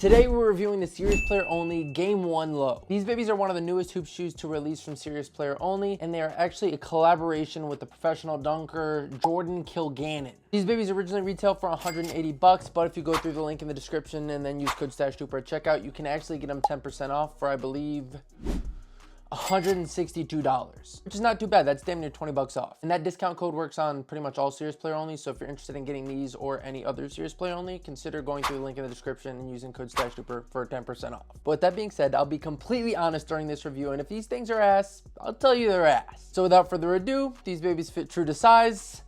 Today we're reviewing the Serious Player Only Game 1 Low. These babies are one of the newest hoop shoes to release from Serious Player Only, and they are actually a collaboration with the professional dunker Jordan Kilgannon. These babies originally retail for 180 bucks, but if you go through the link in the description and then use code STASHDUPER at checkout, you can actually get them 10% off for, I believe, $162, which is not too bad. That's damn near 20 bucks off. And that discount code works on pretty much all Serious Player Only. So if you're interested in getting these or any other Serious Player Only, consider going through the link in the description and using code STASHDUPER for 10% off. But with that being said, I'll be completely honest during this review. And if these things are ass, I'll tell you they're ass. So without further ado, these babies fit true to size.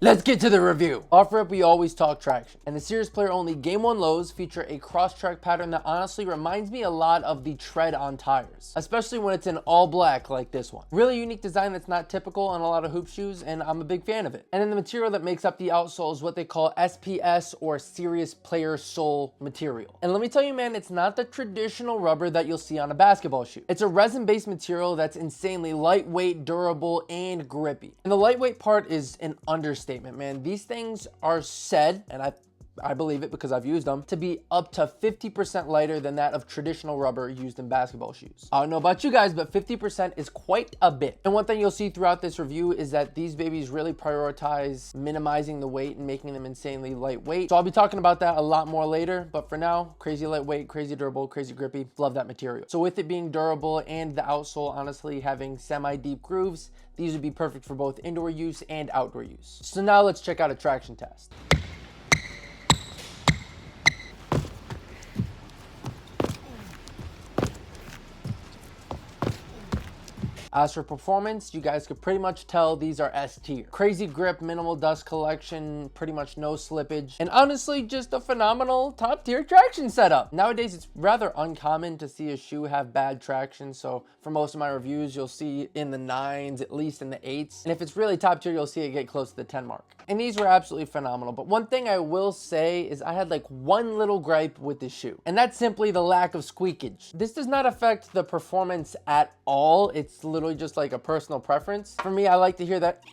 Let's get to the review. Off rip, we always talk traction. And the Serious Player Only Game 1 Lows feature a cross-track pattern that honestly reminds me a lot of the tread on tires, especially when it's in all black like this one. Really unique design that's not typical on a lot of hoop shoes, and I'm a big fan of it. And then the material that makes up the outsole is what they call SPS, or Serious Player Sole material. And let me tell you, man, it's not the traditional rubber that you'll see on a basketball shoe. It's a resin-based material that's insanely lightweight, durable, and grippy. And the lightweight part is an understatement. Man, these things are said, and I believe it because I've used them, to be up to 50% lighter than that of traditional rubber used in basketball shoes. I don't know about you guys, but 50% is quite a bit. And one thing you'll see throughout this review is that these babies really prioritize minimizing the weight and making them insanely lightweight. So I'll be talking about that a lot more later, but for now, crazy lightweight, crazy durable, crazy grippy. Love that material. So with it being durable and the outsole honestly having semi-deep grooves, these would be perfect for both indoor use and outdoor use. So now let's check out a traction test. As for performance, you guys could pretty much tell these are S tier. Crazy grip, minimal dust collection, pretty much no slippage, and honestly just a phenomenal top tier traction setup. Nowadays, it's rather uncommon to see a shoe have bad traction, so for most of my reviews, you'll see in the 9s, at least in the 8s, and if it's really top tier, you'll see it get close to the 10 mark. And these were absolutely phenomenal, but one thing I will say is I had like one little gripe with this shoe, and that's simply the lack of squeakage. This does not affect the performance at all. It's literally just like a personal preference. For me, I like to hear that.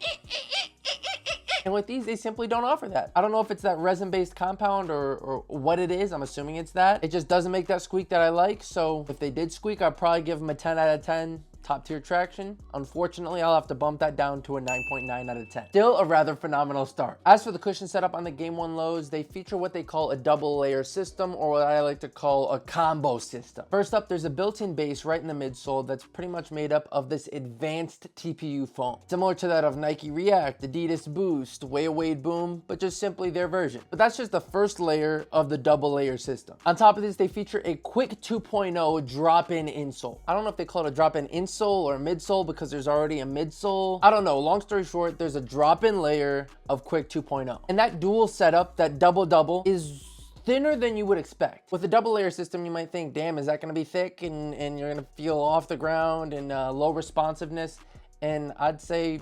And with these, they simply don't offer that. I don't know if it's that resin-based compound or what it is. I'm assuming it's that. It just doesn't make that squeak that I like. So if they did squeak, I'd probably give them a 10 out of 10. Top tier traction. Unfortunately, I'll have to bump that down to a 9.9 out of 10. Still a rather phenomenal start. As for the cushion setup on the Game 1 Lows, they feature what they call a double layer system, or what I like to call a combo system. First up, there's a built-in base right in the midsole that's pretty much made up of this advanced TPU foam, similar to that of Nike React, Adidas Boost, Way Wade Boom, but just simply their version. But that's just the first layer of the double layer system. On top of this, they feature a quick 2.0 drop-in insole. I don't know if they call it a drop-in insole or midsole because there's already a midsole. I don't know. Long story short, there's a drop-in layer of Quick 2.0. And that dual setup, that double-double, is thinner than you would expect. With a double layer system, you might think, damn, is that gonna be thick and you're gonna feel off the ground and low responsiveness? And I'd say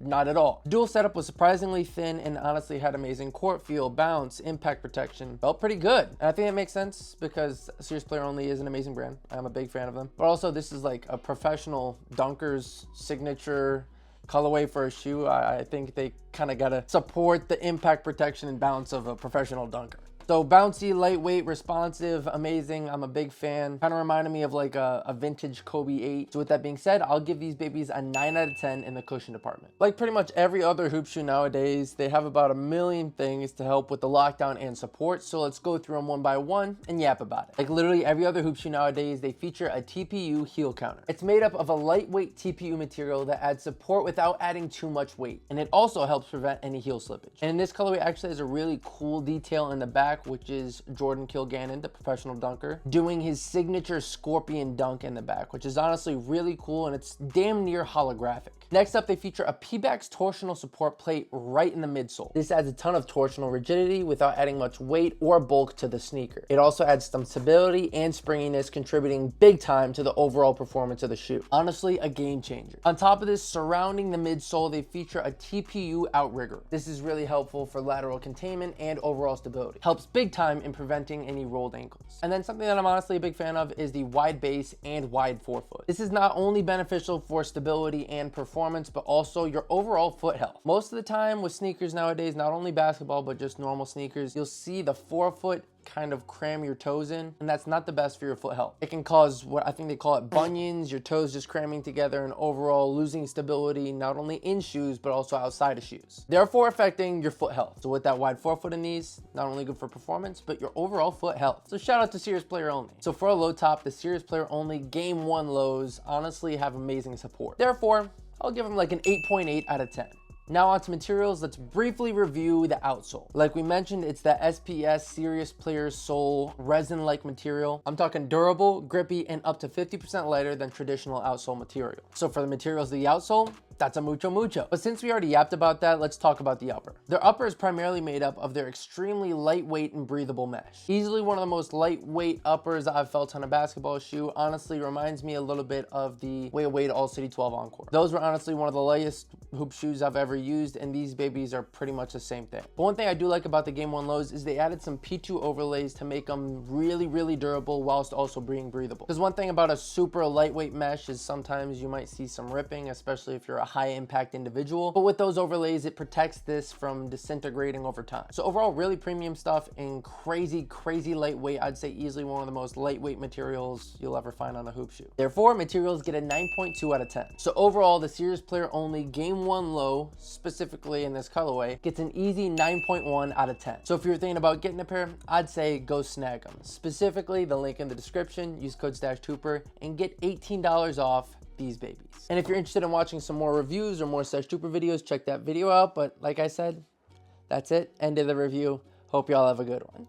not at all. Dual setup was surprisingly thin and honestly had amazing court feel, bounce, impact protection. Felt pretty good. And I think that makes sense because Serious Player Only is an amazing brand. I'm a big fan of them. But also this is like a professional dunker's signature colorway for a shoe. I think they kind of gotta support the impact protection and bounce of a professional dunker. So bouncy, lightweight, responsive, amazing. I'm a big fan. Kind of reminded me of like a vintage Kobe 8. So with that being said, I'll give these babies a 9 out of 10 in the cushion department. Like pretty much every other hoop shoe nowadays, they have about a million things to help with the lockdown and support. So let's go through them one by one and yap about it. Like literally every other hoop shoe nowadays, they feature a TPU heel counter. It's made up of a lightweight TPU material that adds support without adding too much weight. And it also helps prevent any heel slippage. And in this colorway actually has a really cool detail in the back, which is Jordan Kilgannon, the professional dunker, doing his signature scorpion dunk in the back, which is honestly really cool and it's damn near holographic. Next up, they feature a P-Bax torsional support plate right in the midsole. This adds a ton of torsional rigidity without adding much weight or bulk to the sneaker. It also adds some stability and springiness, contributing big time to the overall performance of the shoe. Honestly, a game changer. On top of this, surrounding the midsole, they feature a TPU outrigger. This is really helpful for lateral containment and overall stability. Helps big time in preventing any rolled ankles. And then something that I'm honestly a big fan of is the wide base and wide forefoot. This is not only beneficial for stability and performance, performance, but also your overall foot health. Most of the time with sneakers nowadays, not only basketball, but just normal sneakers, you'll see the forefoot kind of cram your toes in, and that's not the best for your foot health. It can cause what I think they call it bunions, your toes just cramming together and overall losing stability, not only in shoes, but also outside of shoes, therefore affecting your foot health. So with that wide forefoot in these, not only good for performance, but your overall foot health. So shout out to Serious Player Only. So for a low top, the Serious Player Only Game 1 lows honestly have amazing support. Therefore, I'll give them like an 8.8 out of 10. Now onto materials, let's briefly review the outsole. Like we mentioned, it's the SPS Serious Player Sole resin-like material. I'm talking durable, grippy, and up to 50% lighter than traditional outsole material. So for the materials of the outsole, that's a mucho. But since we already yapped about that, let's talk about the upper. Their upper is primarily made up of their extremely lightweight and breathable mesh. Easily one of the most lightweight uppers I've felt on a basketball shoe. Honestly, reminds me a little bit of the Wade All City 12 Encore. Those were honestly one of the lightest hoop shoes I've ever used, and these babies are pretty much the same thing. But one thing I do like about the Game 1 lows is they added some P2 overlays to make them really durable whilst also being breathable. Because one thing about a super lightweight mesh is sometimes you might see some ripping, especially if you're a high impact individual, but with those overlays it protects this from disintegrating over time. So overall, really premium stuff and crazy lightweight. I'd say easily one of the most lightweight materials you'll ever find on a hoop shoe. Therefore, materials get a 9.2 out of 10. So overall, the Serious Player Only Game 1 low, specifically in this colorway, gets an easy 9.1 out of 10. So if you're thinking about getting a pair, I'd say go snag them. Specifically, the link in the description, use code STASHTROOPER and get $18 off these babies. And if you're interested in watching some more reviews or more Stash Trooper videos, check that video out. But like I said, that's it. End of the review. Hope y'all have a good one.